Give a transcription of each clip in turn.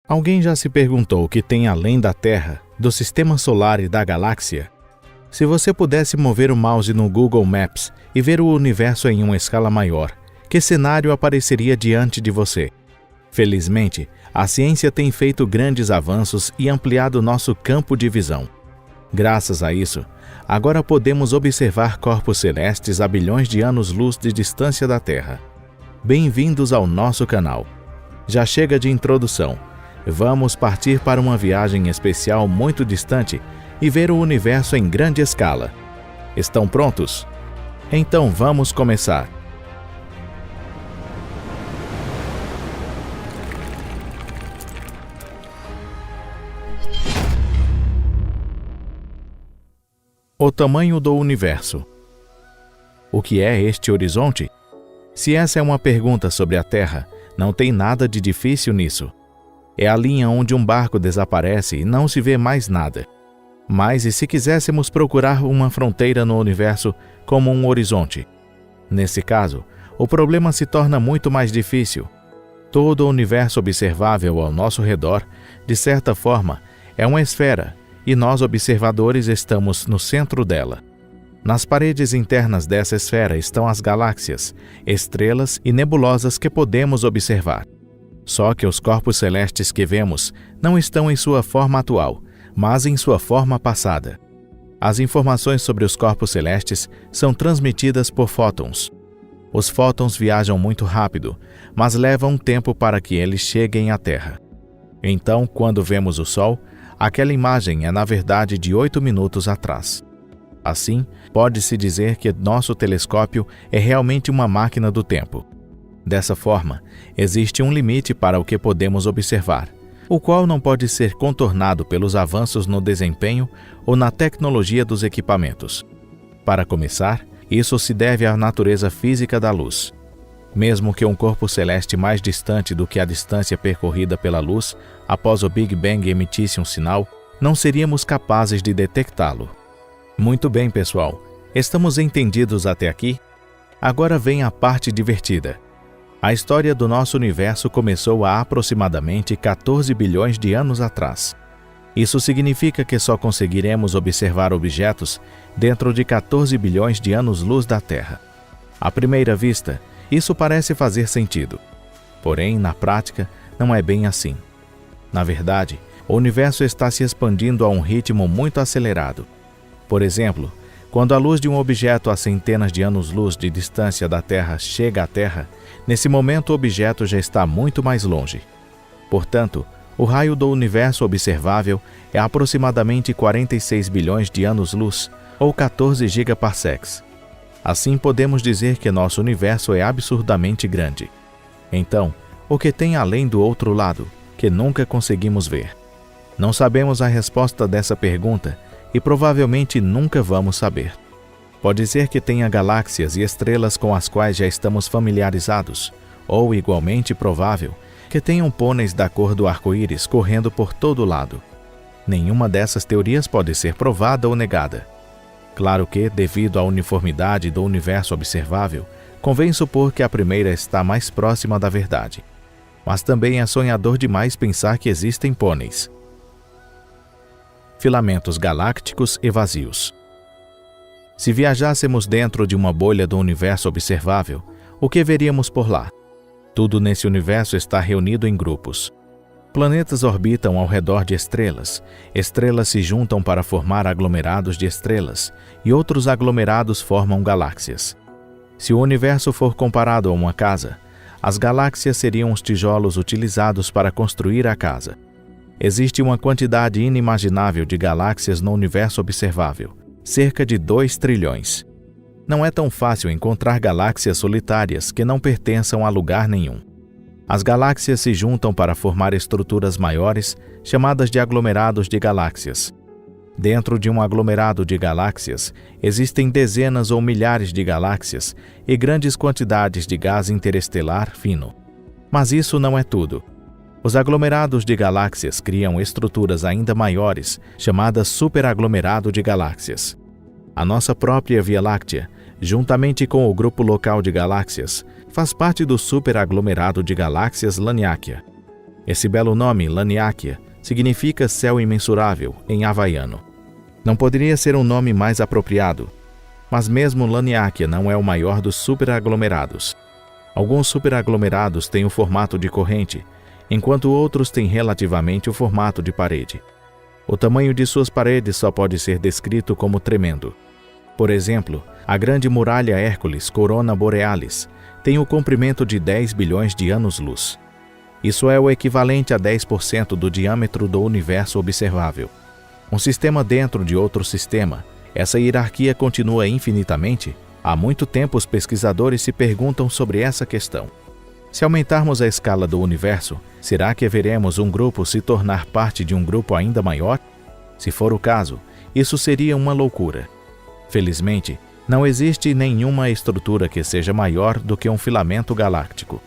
Alguém já se perguntou o que tem além da Terra, do Sistema Solar e da galáxia? Se você pudesse mover o mouse no Google Maps e ver o universo em uma escala maior, que cenário apareceria diante de você? Felizmente, a ciência tem feito grandes avanços e ampliado nosso campo de visão. Graças a isso, agora podemos observar corpos celestes a bilhões de anos-luz de distância da Terra. Bem-vindos ao nosso canal. Já chega de introdução. Vamos partir para uma viagem especial muito distante e ver o universo em grande escala. Estão prontos? Então vamos começar. O tamanho do universo. O que é este horizonte? Se essa é uma pergunta sobre a Terra, não tem nada de difícil nisso. É a linha onde um barco desaparece e não se vê mais nada. Mas e se quiséssemos procurar uma fronteira no universo como um horizonte? Nesse caso, o problema se torna muito mais difícil. Todo o universo observável ao nosso redor, de certa forma, é uma esfera, e nós observadores estamos no centro dela. Nas paredes internas dessa esfera estão as galáxias, estrelas e nebulosas que podemos observar. Só que os corpos celestes que vemos não estão em sua forma atual, mas em sua forma passada. As informações sobre os corpos celestes são transmitidas por fótons. Os fótons viajam muito rápido, mas levam um tempo para que eles cheguem à Terra. Então, quando vemos o Sol, aquela imagem é na verdade de 8 minutos atrás. Assim, pode-se dizer que nosso telescópio é realmente uma máquina do tempo. Dessa forma, existe um limite para o que podemos observar, o qual não pode ser contornado pelos avanços no desempenho ou na tecnologia dos equipamentos. Para começar, isso se deve à natureza física da luz. Mesmo que um corpo celeste mais distante do que a distância percorrida pela luz após o Big Bang emitisse um sinal, não seríamos capazes de detectá-lo. Muito bem, pessoal. Estamos entendidos até aqui? Agora vem a parte divertida. A história do nosso universo começou há aproximadamente 14 bilhões de anos atrás. Isso significa que só conseguiremos observar objetos dentro de 14 bilhões de anos-luz da Terra. À primeira vista, isso parece fazer sentido. Porém, na prática, não é bem assim. Na verdade, o universo está se expandindo a um ritmo muito acelerado. Por exemplo, quando a luz de um objeto a centenas de anos-luz de distância da Terra chega à Terra, nesse momento o objeto já está muito mais longe. Portanto, o raio do universo observável é aproximadamente 46 bilhões de anos-luz, ou 14 gigaparsecs. Assim podemos dizer que nosso universo é absurdamente grande. Então, o que tem além do outro lado, que nunca conseguimos ver? Não sabemos a resposta dessa pergunta e provavelmente nunca vamos saber. Pode ser que tenha galáxias e estrelas com as quais já estamos familiarizados, ou, igualmente provável, que tenham pôneis da cor do arco-íris correndo por todo lado. Nenhuma dessas teorias pode ser provada ou negada. Claro que, devido à uniformidade do universo observável, convém supor que a primeira está mais próxima da verdade. Mas também é sonhador demais pensar que existem pôneis. Filamentos galácticos e vazios. Se viajássemos dentro de uma bolha do universo observável, o que veríamos por lá? Tudo nesse universo está reunido em grupos. Planetas orbitam ao redor de estrelas, estrelas se juntam para formar aglomerados de estrelas, e outros aglomerados formam galáxias. Se o universo for comparado a uma casa, as galáxias seriam os tijolos utilizados para construir a casa. Existe uma quantidade inimaginável de galáxias no universo observável, cerca de 2 trilhões. Não é tão fácil encontrar galáxias solitárias que não pertençam a lugar nenhum. As galáxias se juntam para formar estruturas maiores, chamadas de aglomerados de galáxias. Dentro de um aglomerado de galáxias, existem dezenas ou milhares de galáxias e grandes quantidades de gás interestelar fino. Mas isso não é tudo. Os aglomerados de galáxias criam estruturas ainda maiores, chamadas superaglomerado de galáxias. A nossa própria Via Láctea, juntamente com o grupo local de galáxias, faz parte do superaglomerado de galáxias Laniakea. Esse belo nome, Laniakea, significa céu imensurável em havaiano. Não poderia ser um nome mais apropriado, mas mesmo Laniakea não é o maior dos superaglomerados. Alguns superaglomerados têm o formato de corrente, enquanto outros têm relativamente o formato de parede. O tamanho de suas paredes só pode ser descrito como tremendo. Por exemplo, a grande muralha Hércules Corona Borealis tem o comprimento de 10 bilhões de anos-luz. Isso é o equivalente a 10% do diâmetro do universo observável. Um sistema dentro de outro sistema, essa hierarquia continua infinitamente? Há muito tempo os pesquisadores se perguntam sobre essa questão. Se aumentarmos a escala do universo, será que veremos um grupo se tornar parte de um grupo ainda maior? Se for o caso, isso seria uma loucura. Felizmente, não existe nenhuma estrutura que seja maior do que um filamento galáctico.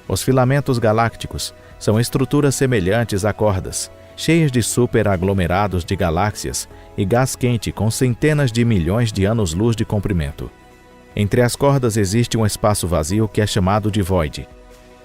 Os filamentos galácticos são estruturas semelhantes a cordas, cheias de superaglomerados de galáxias e gás quente com centenas de milhões de anos-luz de comprimento. Entre as cordas existe um espaço vazio que é chamado de void.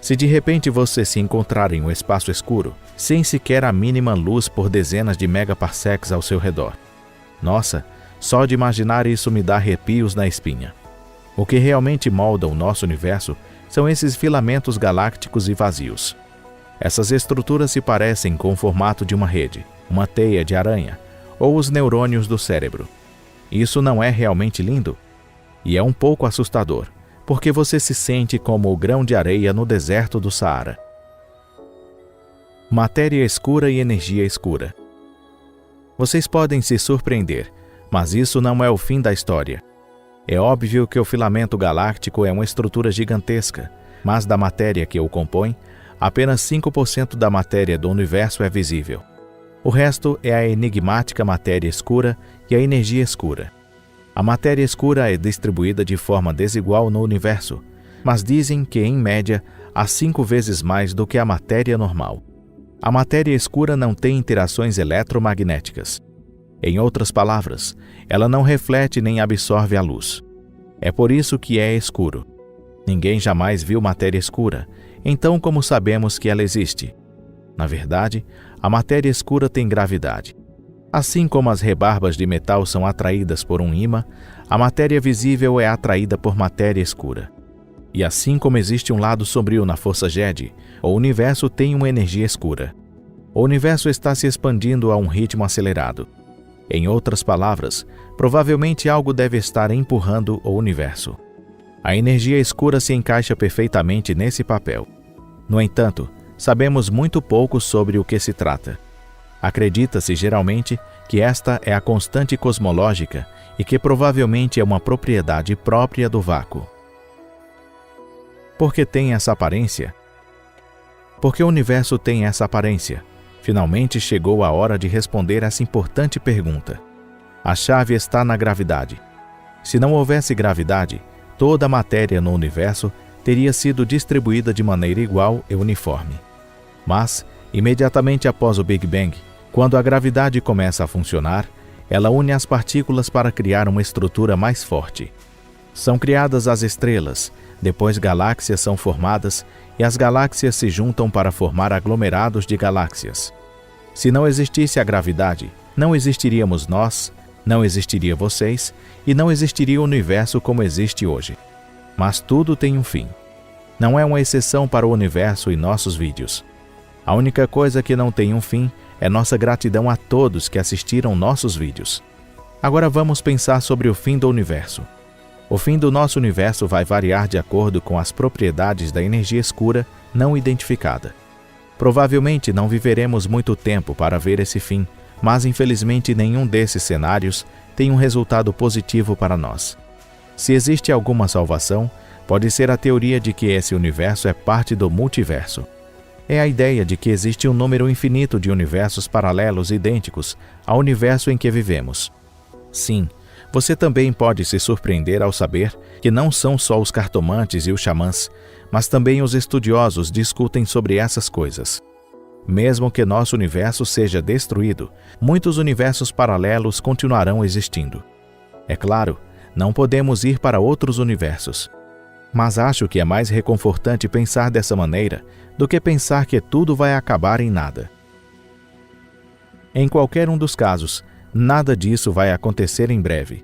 Se de repente você se encontrar em um espaço escuro, sem sequer a mínima luz por dezenas de megaparsecs ao seu redor. Nossa, só de imaginar isso me dá arrepios na espinha. O que realmente molda o nosso universo são esses filamentos galácticos e vazios. Essas estruturas se parecem com o formato de uma rede, uma teia de aranha, ou os neurônios do cérebro. Isso não é realmente lindo? E é um pouco assustador, porque você se sente como o grão de areia no deserto do Saara. Matéria escura e energia escura. Vocês podem se surpreender, mas isso não é o fim da história. É óbvio que o filamento galáctico é uma estrutura gigantesca, mas da matéria que o compõe, apenas 5% da matéria do universo é visível. O resto é a enigmática matéria escura e a energia escura. A matéria escura é distribuída de forma desigual no universo, mas dizem que, em média, há 5 vezes mais do que a matéria normal. A matéria escura não tem interações eletromagnéticas. Em outras palavras, ela não reflete nem absorve a luz. É por isso que é escuro. Ninguém jamais viu matéria escura, então como sabemos que ela existe? Na verdade, a matéria escura tem gravidade. Assim como as rebarbas de metal são atraídas por um ímã, a matéria visível é atraída por matéria escura. E assim como existe um lado sombrio na força Jedi, o universo tem uma energia escura. O universo está se expandindo a um ritmo acelerado. Em outras palavras, provavelmente algo deve estar empurrando o universo. A energia escura se encaixa perfeitamente nesse papel. No entanto, sabemos muito pouco sobre o que se trata. Acredita-se geralmente que esta é a constante cosmológica e que provavelmente é uma propriedade própria do vácuo. Por que tem essa aparência? Porque o universo tem essa aparência. Finalmente chegou a hora de responder essa importante pergunta. A chave está na gravidade. Se não houvesse gravidade, toda a matéria no universo teria sido distribuída de maneira igual e uniforme. Mas, imediatamente após o Big Bang, quando a gravidade começa a funcionar, ela une as partículas para criar uma estrutura mais forte. São criadas as estrelas, depois galáxias são formadas e as galáxias se juntam para formar aglomerados de galáxias. Se não existisse a gravidade, não existiríamos nós, não existiria vocês e não existiria o universo como existe hoje. Mas tudo tem um fim. Não é uma exceção para o universo e nossos vídeos. A única coisa que não tem um fim é nossa gratidão a todos que assistiram nossos vídeos. Agora vamos pensar sobre o fim do universo. O fim do nosso universo vai variar de acordo com as propriedades da energia escura não identificada. Provavelmente não viveremos muito tempo para ver esse fim, mas infelizmente nenhum desses cenários tem um resultado positivo para nós. Se existe alguma salvação, pode ser a teoria de que esse universo é parte do multiverso. É a ideia de que existe um número infinito de universos paralelos idênticos ao universo em que vivemos. Sim, você também pode se surpreender ao saber que não são só os cartomantes e os xamãs, mas também os estudiosos discutem sobre essas coisas. Mesmo que nosso universo seja destruído, muitos universos paralelos continuarão existindo. É claro, não podemos ir para outros universos. Mas acho que é mais reconfortante pensar dessa maneira do que pensar que tudo vai acabar em nada. Em qualquer um dos casos, nada disso vai acontecer em breve.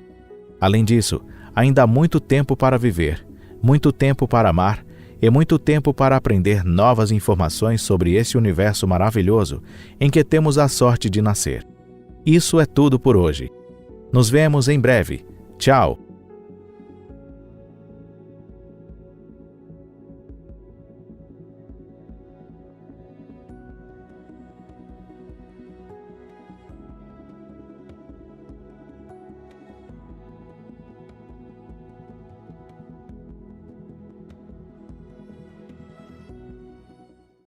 Além disso, ainda há muito tempo para viver, muito tempo para amar e muito tempo para aprender novas informações sobre esse universo maravilhoso em que temos a sorte de nascer. Isso é tudo por hoje. Nos vemos em breve. Tchau!